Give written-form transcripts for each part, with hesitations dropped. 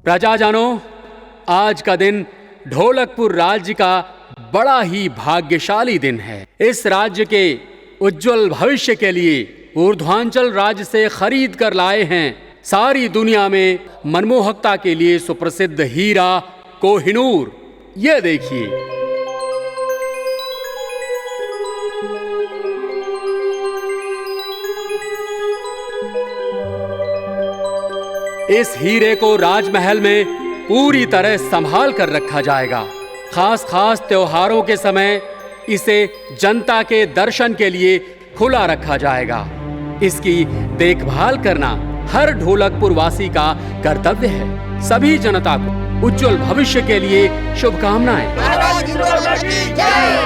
प्रजाजनों, आज का दिन ढोलकपुर राज्य का बड़ा ही भाग्यशाली दिन है। इस राज्य के उज्जवल भविष्य के लिए ऊर्ध्वांचल राज्य से खरीद कर लाए हैं सारी दुनिया में मनमोहकता के लिए सुप्रसिद्ध हीरा कोहिनूर। ये देखिए। इस हीरे को राजमहल में पूरी तरह संभाल कर रखा जाएगा। खास खास त्योहारों के समय इसे जनता के दर्शन के लिए खुला रखा जाएगा। इसकी देखभाल करना हर ढोलकपुर वासी का कर्तव्य है। सभी जनता को उज्जवल भविष्य के लिए शुभकामनाएं। महाराज इंद्रवर्ण की जय।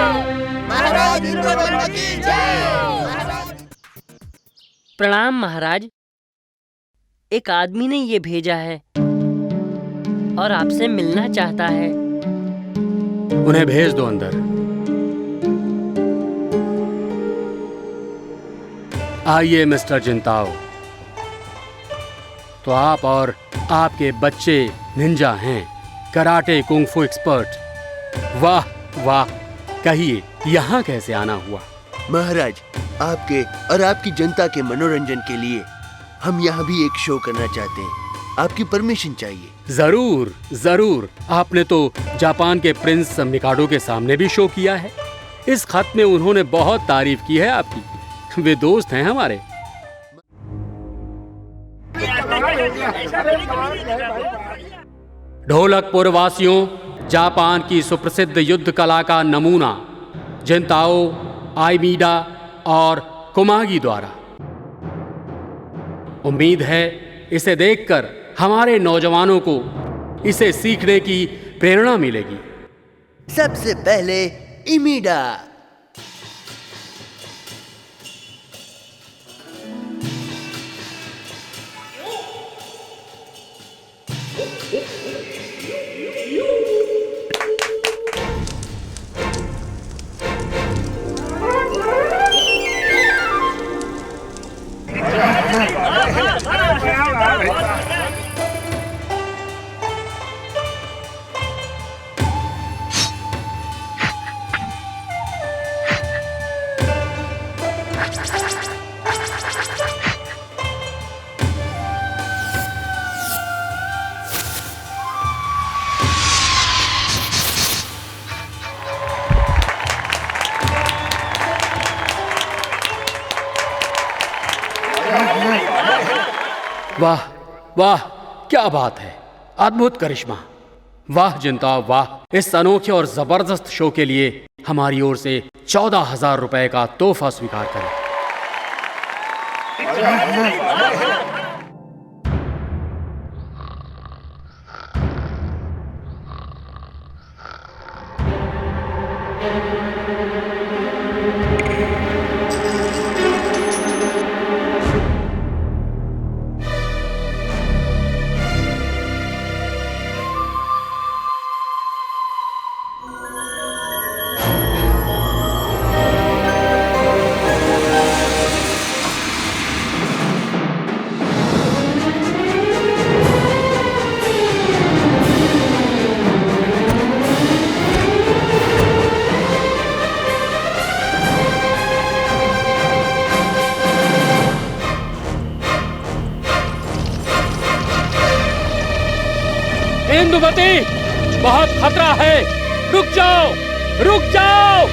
महाराज इंद्रवर्ण की जय। प्रणाम महाराज। एक आदमी ने ये भेजा है और आपसे मिलना चाहता है। उन्हें भेज दो अंदर। आइए मिस्टर जिंताओ। तो आप और आपके बच्चे निंजा हैं, कराटे कुंग-फू एक्सपर्ट। वाह वाह, कहिए यहाँ कैसे आना हुआ? महाराज, आपके और आपकी जनता के मनोरंजन के लिए हम यहाँ भी एक शो करना चाहते हैं। आपकी परमिशन चाहिए। जरूर जरूर। आपने तो जापान के प्रिंस मिकाडो के सामने भी शो किया है। इस खत में उन्होंने बहुत तारीफ की है आपकी। वे दोस्त हैं हमारे। ढोलकपुर वासियों, जापान की सुप्रसिद्ध युद्ध कला का नमूना जिंताओ, आइमीडा और कुमागी द्वारा। उम्मीद है इसे देखकर हमारे नौजवानों को इसे सीखने की प्रेरणा मिलेगी। सबसे पहले इमीडा। वाह वाह, क्या बात है। अद्भुत करिश्मा। वाह जिंताओ वाह। इस अनोखे और जबरदस्त शो के लिए हमारी ओर से 14,000 रुपए का तोहफा स्वीकार करें। इंदुमती, बहुत खतरा है। रुक जाओ, रुक जाओ।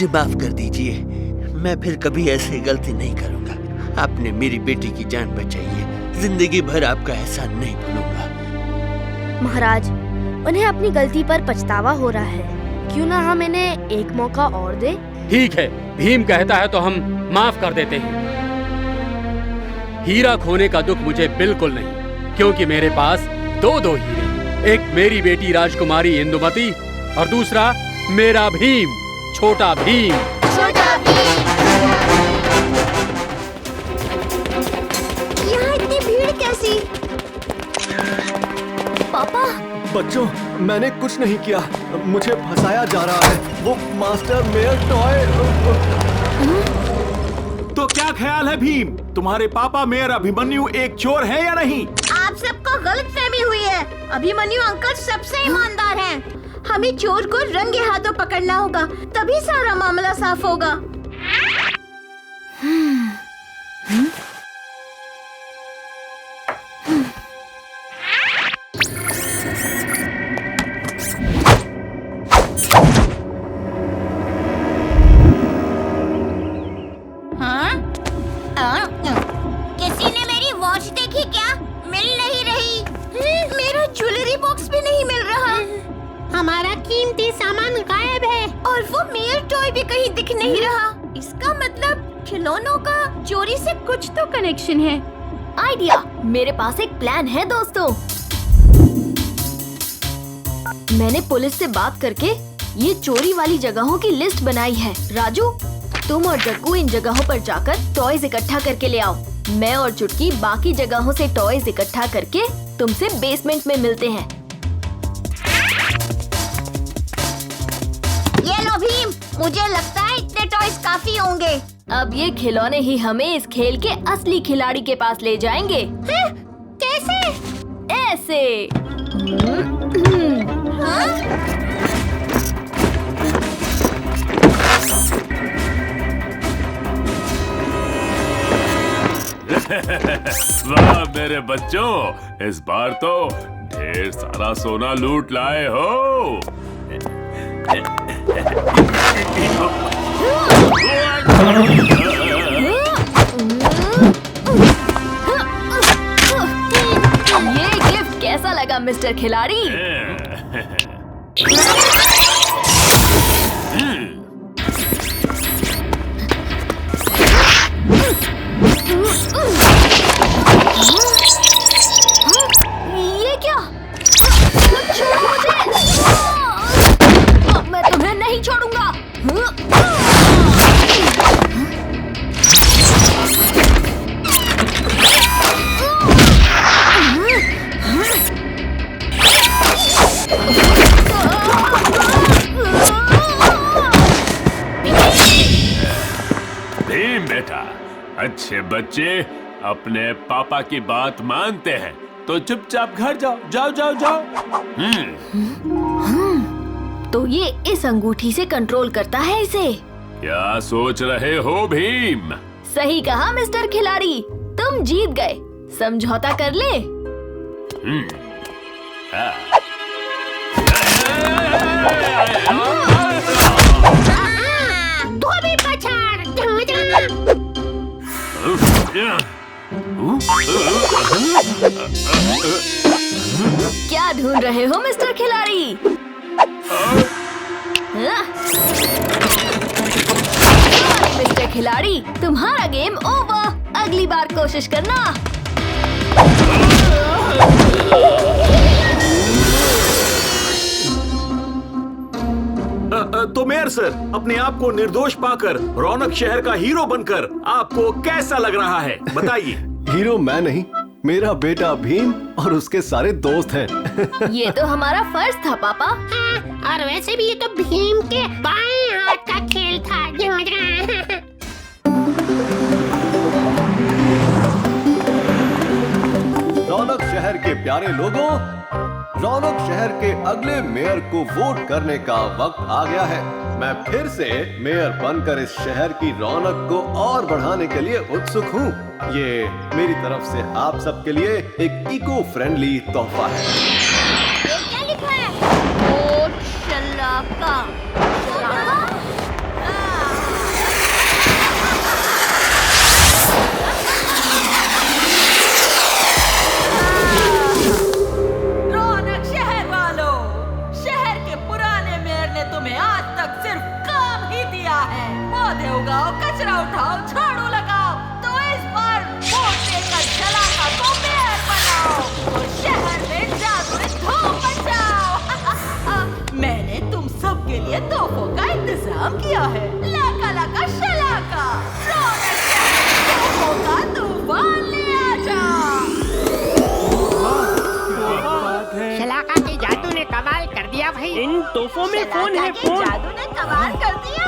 मुझे माफ कर दीजिए। मैं फिर कभी ऐसी गलती नहीं करूंगा। आपने मेरी बेटी की जान बचाई है। जिंदगी भर आपका एहसान नहीं भूलूंगा। महाराज, उन्हें अपनी गलती पर पछतावा हो रहा है। क्यों ना हम इन्हें एक मौका और दे? ठीक है, भीम कहता है तो हम माफ कर देते हैं। हीरा खोने का दुख मुझे बिल्कुल नहीं, क्योंकि मेरे पास दो हीरे, एक मेरी बेटी राजकुमारी इंदुमती और दूसरा मेरा भीम, छोटा भीम। छोटा भीम। यहाँ इतनी भीड़ कैसी? पापा। बच्चों, मैंने कुछ नहीं किया। मुझे फंसाया जा रहा है। वो मास्टर मेयर टॉय। तो क्या ख्याल है भीम, तुम्हारे पापा मेयर अभिमन्यु एक चोर है या नहीं? आप सबको गलतफहमी हुई है। अभिमन्यु अंकल सबसे ईमानदार हैं। हमें चोर को रंगे हाथों पकड़ना होगा, तभी सारा मामला साफ होगा। किसी ने मेरी वॉच देखी क्या? मिल नहीं रही। मेरा ज्वेलरी बॉक्स भी नहीं मिल रहा। हमारा कीमती सामान गायब है और वो मेयर टॉय भी कहीं दिख नहीं रहा। इसका मतलब खिलौनों का चोरी से कुछ तो कनेक्शन है। आइडिया! मेरे पास एक प्लान है दोस्तों। मैंने पुलिस से बात करके ये चोरी वाली जगहों की लिस्ट बनाई है। राजू, तुम और जग्गू इन जगहों पर जाकर टॉयज इकट्ठा करके ले आओ। मैं और चुटकी बाकी जगहों से टॉयज इकट्ठा करके तुमसे बेसमेंट में मिलते हैं। ये लो भीम, मुझे लगता है इतने टॉयज काफी होंगे। अब ये खिलौने ही हमें इस खेल के असली खिलाड़ी के पास ले जाएंगे। कैसे? ऐसे। वाह मेरे बच्चों, इस बार तो ढेर सारा सोना लूट लाए हो। ये गिफ्ट कैसा लगा मिस्टर खिलाड़ी? ये क्या? छोड़ो मुझे! मैं तुम्हें नहीं छोड़ूंगा। भीम बेटा, अच्छे बच्चे अपने पापा की बात मानते हैं तो चुपचाप घर जाओ। जाओ जाओ जाओ। तो ये इस अंगूठी से कंट्रोल करता है इसे। क्या सोच रहे हो भीम? सही कहा मिस्टर खिलाड़ी, तुम जीत गए। समझौता कर ले। धोबी पछाड़। क्या ढूंढ रहे हो मिस्टर खिलाड़ी? मिस्टर खिलाड़ी, तुम्हारा गेम ओवर। अगली बार कोशिश करना। तो मेयर सर, अपने आप को निर्दोष पाकर रौनक शहर का हीरो बनकर आपको कैसा लग रहा है, बताइए। हीरो मैं नहीं, मेरा बेटा भीम और उसके सारे दोस्त हैं। ये तो हमारा फर्ज था पापा। और वैसे भी ये तो भीम के बाएं हाथ का खेल था। रौनक शहर के प्यारे लोगों, रौनक शहर के अगले मेयर को वोट करने का वक्त आ गया है। मैं फिर से मेयर बनकर इस शहर की रौनक को और बढ़ाने के लिए उत्सुक हूँ। ये मेरी तरफ से आप सबके लिए एक इको फ्रेंडली तोहफा है। ये क्या लिखा है? वोट शलाका। इन तोहफों में फोन है, शलाका के फोन। जादू ने कमाल कर दिया।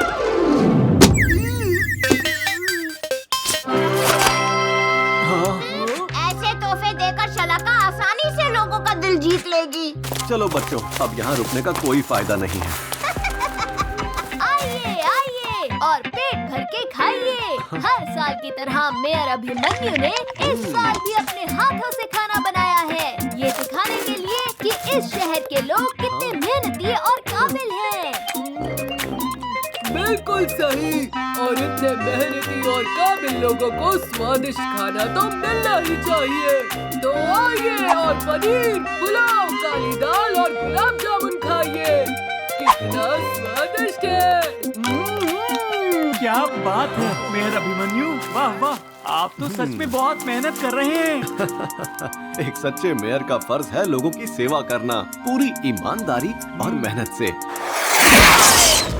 ऐसे तोहफे देकर शलाका आसानी से लोगों का दिल जीत लेगी। चलो बच्चों, अब यहाँ रुकने का कोई फायदा नहीं है। आइए आइए और पेट भर के खाइए। हर साल की तरह मेयर अभिमन्यु ने इस साल भी अपने हाथों से खाना बनाया है, ये दिखाने के लिए कि इस शहर के लोग कितने मेहनती और काबिल हैं। बिल्कुल सही। और इतने मेहनती और काबिल लोगों को स्वादिष्ट खाना तो मिलना ही चाहिए। तो आइए और पनीर, पुलाव, काली दाल और गुलाब जामुन खाइए। कितना स्वादिष्ट है। क्या बात है मेयर अभिमन्यु, वाह वाह, आप तो सच में बहुत मेहनत कर रहे हैं। एक सच्चे मेयर का फर्ज है लोगों की सेवा करना, पूरी ईमानदारी और मेहनत से।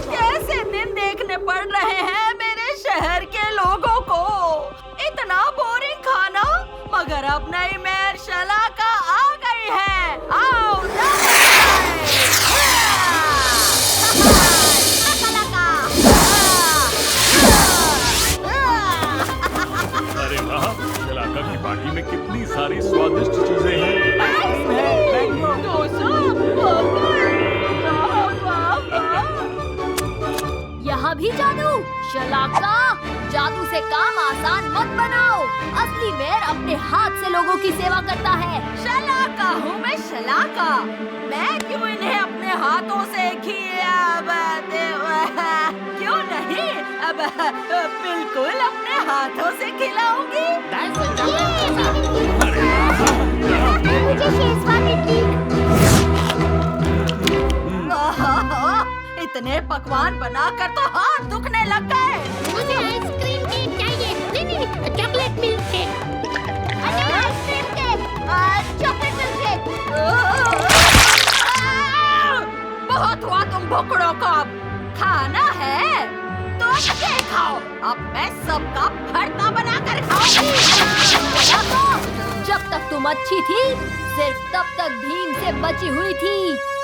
कैसे दिन देखने पड़ रहे हैं मेरे शहर के लोगों को। इतना बोरिंग खाना, मगर अब नई मेयर शलाका आ गई है। आओ अरे वाह, शलाका की पार्टी में कितनी सारी स्वादिष्ट चीजें हैं। यहाँ भी जादू। शलाका, जादू से काम आसान मत बनाओ। असली मेयर अपने हाथ से लोगों की सेवा करता है। शलाका हूँ मैं, शलाका। मैं क्यों इन्हें अपने हाथों से क्यों नहीं, अब बिल्कुल अपने हाथों से खिलाऊंगी। मुझे शेजवान इडली। इतने पकवान बनाकर तो हाथ दुखने लग गए। मुझे आइसक्रीम केक चाहिए। नहीं नहीं, chocolate milk cake. Ice cream cake, chocolate milk cake. बहुत हुआ तुम भुखड़ों को। अब खाना है तो ये खाओ। अब मैं सबका भरता बनाकर खाऊंगी। जब तक तुम अच्छी थी, सिर्फ तब तक भीम से बची हुई थी।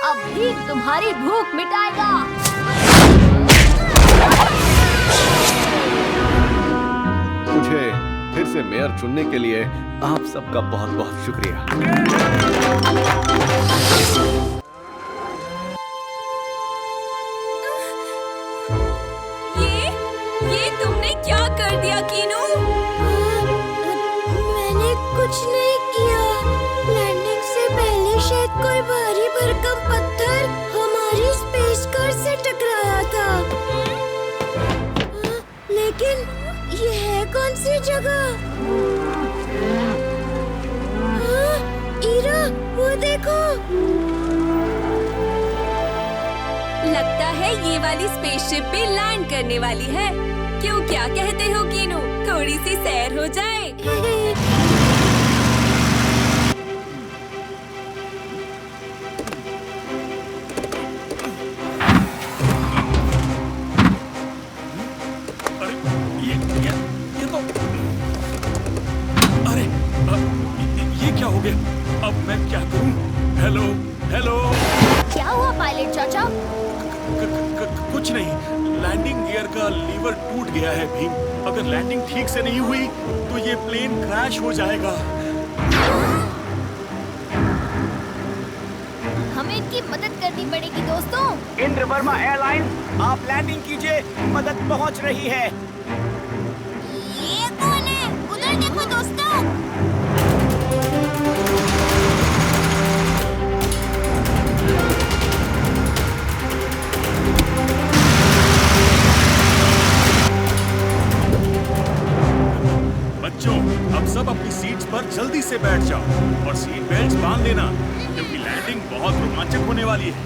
अब भीम तुम्हारी भूख मिटाएगा। मुझे फिर से मेयर चुनने के लिए आप सबका बहुत बहुत शुक्रिया। ये तुमने क्या कर दिया कीनू? मैंने कुछ नहीं किया। लैंडिंग से पहले शायद कोई भारी भरकम पत्थर हमारी स्पेस कार से टकराया था। लेकिन ये है कौन सी जगह? ईरा, वो देखो। लगता है ये वाली स्पेसशिप पे लैंड करने वाली है। क्यों, क्या कहते हो कीनू? थोड़ी सी सैर हो जाए। अरे ये तो, अरे ये क्या हो गया? अब मैं क्या करूं? हेलो हेलो, क्या हुआ पायलट चाचा? कुछ नहीं, लैंडिंग गियर का लीवर टूट गया है भीम। अगर लैंडिंग ठीक से नहीं हुई तो ये प्लेन क्रैश हो जाएगा। हमें इनकी मदद करनी पड़ेगी दोस्तों। इंद्र वर्मा एयरलाइंस, आप लैंडिंग कीजिए, मदद पहुंच रही है। ये कौन है? उधर देखो दोस्तों। बच्चों, अब सब अपनी सीट्स पर जल्दी से बैठ जाओ और सीट बेल्ट बांध लेना, क्योंकि लैंडिंग बहुत रोमांचक होने वाली है।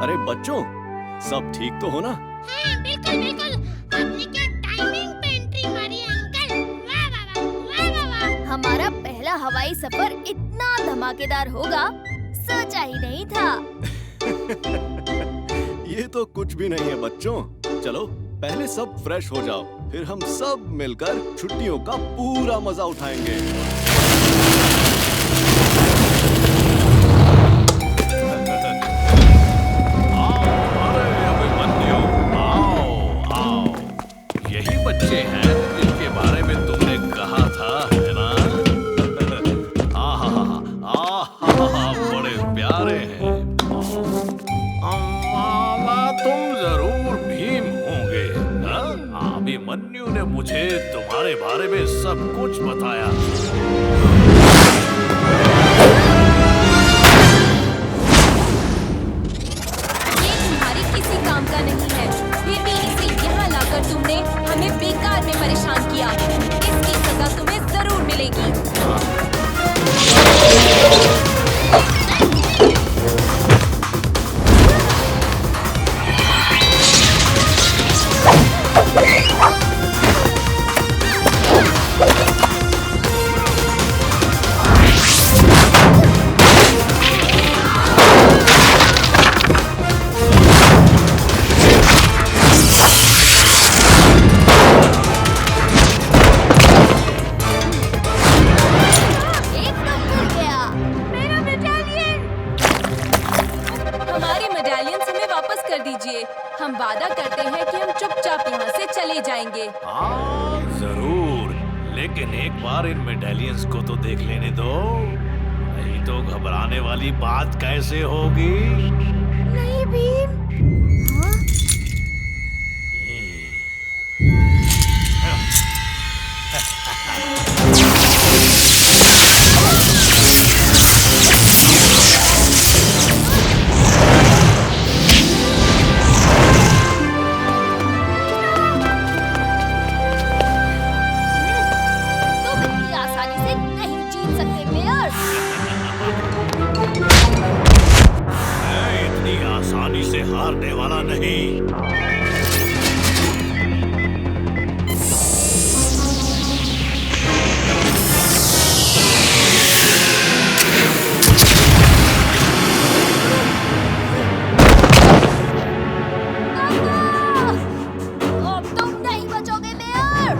अरे बच्चों, सब ठीक तो हो ना? हाँ, बिल्कुल बिल्कुल। आपने क्या टाइमिंग पे एंट्री मारी अंकल। वाह वाह वाह वाह वाह वाह। हमारा पहला हवाई सफर इतना धमाकेदार होगा, सोचा ही नहीं था। ये तो कुछ भी नहीं है बच्चों। चलो पहले सब फ्रेश हो जाओ, फिर हम सब मिलकर छुट्टियों का पूरा मजा उठाएंगे। यही बच्चे हैं जिनके बारे में तुमने कहा था, है ना? बड़े प्यारे हैं। तुम जरूर भीम होंगे, हाँ? अभिमन्यु ने मुझे तुम्हारे बारे में सब कुछ बताया। ये तुम्हारे किसी काम का नहीं है, फिर भी इसे यहाँ लाकर तुमने हमें बेकार में परेशान किया। इसकी सजा तुम्हें जरूर मिलेगी। हम वादा करते हैं कि हम चुपचाप यहाँ से चले जाएंगे। हाँ जरूर, लेकिन एक बार इन मेडालियंस को तो देख लेने दो, नहीं तो घबराने वाली बात कैसे होगी? नहीं भीम। हाँ? हारने वाला नहीं। अब तुम नहीं बचोगे मेयर।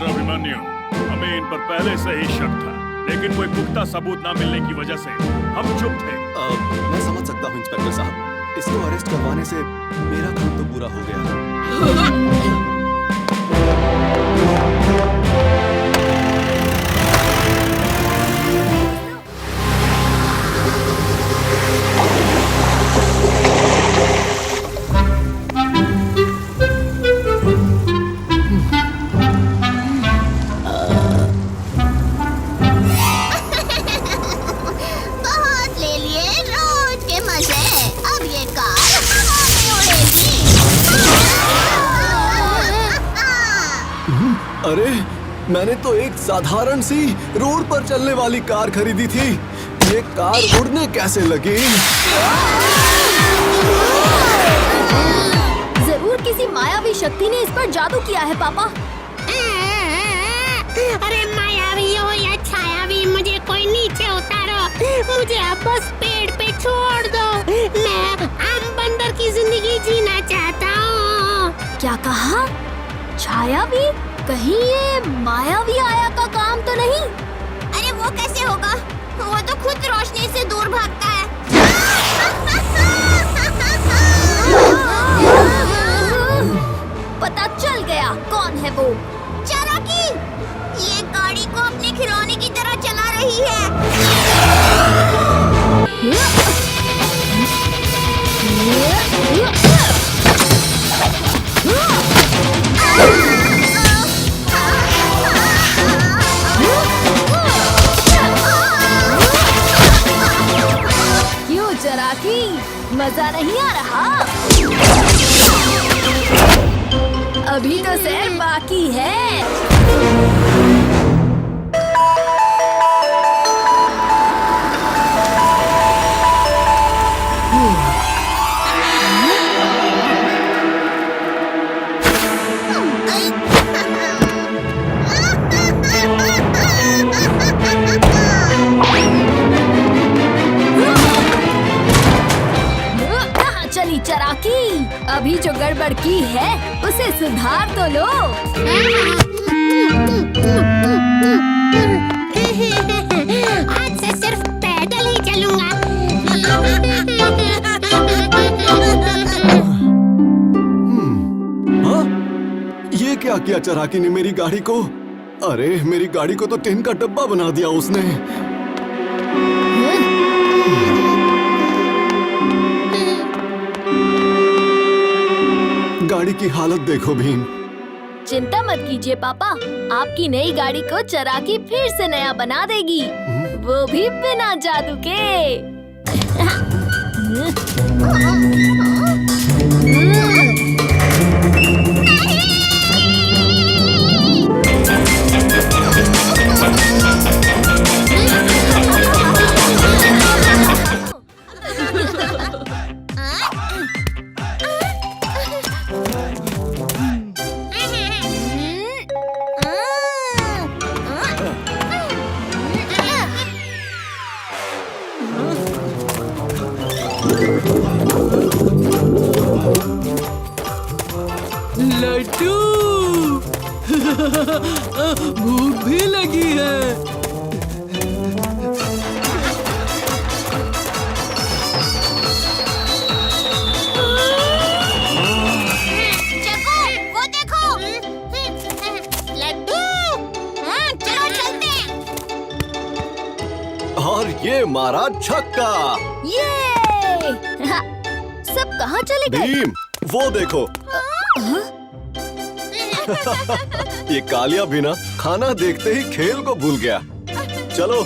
हमें इन पर पहले से ही शक था, लेकिन कोई पुख्ता सबूत न मिलने की वजह से हम चुप थे। मैं समझ सकता हूँ इंस्पेक्टर साहब, इसको अरेस्ट करवाने से मेरा काम तो पूरा हो गया। अरे मैंने तो एक साधारण सी रोड पर चलने वाली कार खरीदी थी, ये कार उड़ने कैसे लगी? जरूर किसी मायावी शक्ति ने इस पर जादू किया है पापा। अरे मायावी हो या छायावी, मुझे कोई नीचे उतारो, मुझे अब बस पेड़ पे छोड़ दो। मैं आम बंदर की जिंदगी जीना चाहता हूँ। क्या कहा? छायावी? कहीं ये मायावी आया का काम तो नहीं? अरे वो कैसे होगा, वो तो खुद रोशनी से दूर भागता है। पता चल गया कौन है वो। चालाकी, ये गाड़ी को अपने खिलौने की तरह चला रही है। मजा नहीं आ रहा? अभी तो सैर बाकी है। चली चराकी, अभी जो गड़बड़ की है उसे सुधार तो लो। आज से सिर्फ पैदल ही चलूंगा। हाँ? ये क्या किया चराकी ने मेरी गाड़ी को? अरे मेरी गाड़ी को तो टिन का डब्बा बना दिया उसने। गाड़ी की हालत देखो भीम। चिंता मत कीजिए पापा, आपकी नई गाड़ी को चराकी फिर से नया बना देगी, वो भी बिना जादू के। लड्डू भूख भी लगी है। चको, वो देखो। लड्डू, चलो चलते हैं। और ये मारा छक्का। ये सब कहाँ चले गए? भीम, वो देखो। ये कालिया भी ना खाना देखते ही खेल को भूल गया। चलो।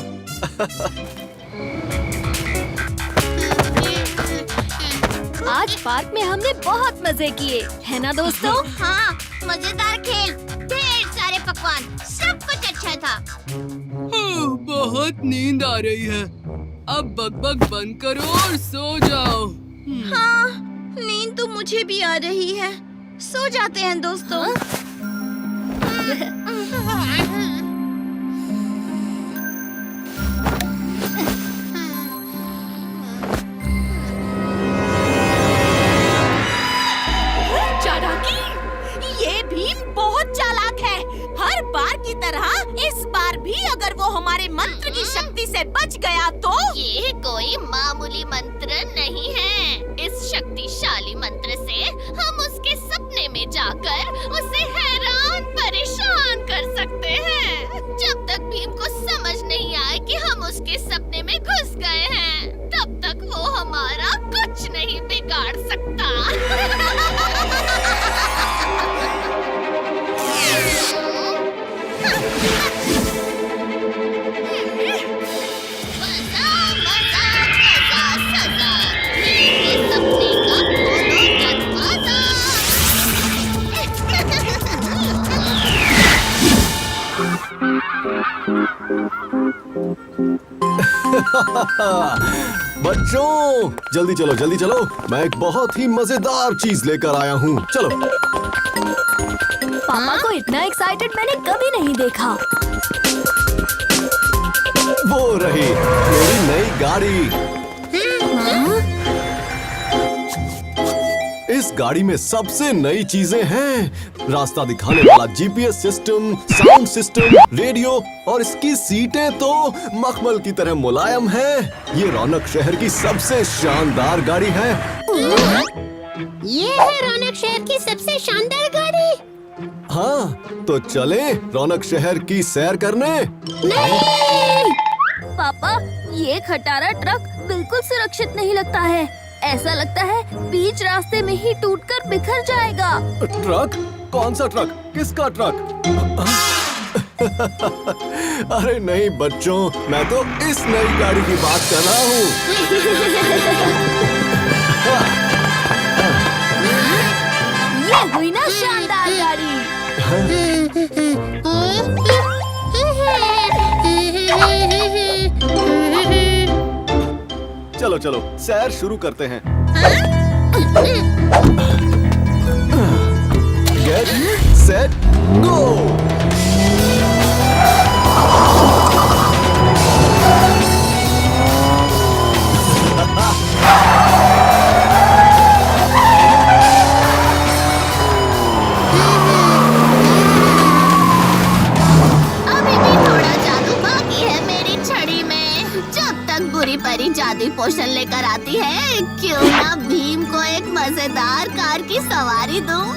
आज पार्क में हमने बहुत मजे किए, है ना दोस्तों? हाँ, मजेदार खेल, ढेर सारे पकवान, सब कुछ अच्छा था। बहुत नींद आ रही है, अब बकबक बंद करो और सो जाओ। हाँ, नींद तो मुझे भी आ रही है, सो जाते हैं दोस्तों। चालाकी, ये भीम बहुत चालाक है। हर बार की तरह इस बार भी अगर वो हमारे मंत्र की शक्ति से बच गया तो ये कोई मामूली मंत्र नहीं है। इस शक्तिशाली मंत्र से हम उसके सपने में जाकर उसे हैरान परेशान कर सकते हैं। जब तक भीम को समझ नहीं आए कि हम उसके सपने में घुस गए हैं, तब तक वो हमारा कुछ नहीं बिगाड़ सकता। बच्चों, जल्दी चलो, जल्दी चलो। मैं एक बहुत ही मजेदार चीज लेकर आया हूँ। चलो। पापा को इतना एक्साइटेड मैंने कभी नहीं देखा। वो रही मेरी नई गाड़ी। इस गाड़ी में सबसे नई चीजें हैं। रास्ता दिखाने वाला GPS system, sound system, radio और इसकी सीटें तो मखमल की तरह मुलायम हैं। ये रौनक शहर की सबसे शानदार गाड़ी है। ये है रौनक शहर की सबसे शानदार गाड़ी। हाँ, तो चलें रौनक शहर की सैर करने। नहीं! पापा, ये खटारा ट्रक बिल्कुल सुरक्षित नहीं लगता है। ऐसा लगता है बीच रास्ते में ही टूटकर बिखर जाएगा। ट्रक? कौन सा ट्रक? किसका ट्रक? अरे नहीं बच्चों, मैं तो इस नई गाड़ी की बात कर रहा हूँ। ये हुई ना शानदार गाड़ी। चलो चलो सैर शुरू करते हैं। Get set go. अभी भी थोड़ा जादू बाकी है मेरी छड़ी में। जब तक बुरी परी जादुई पोशन लेकर आती है, क्यों ना भीम को एक मजेदार कार की सवारी दूं?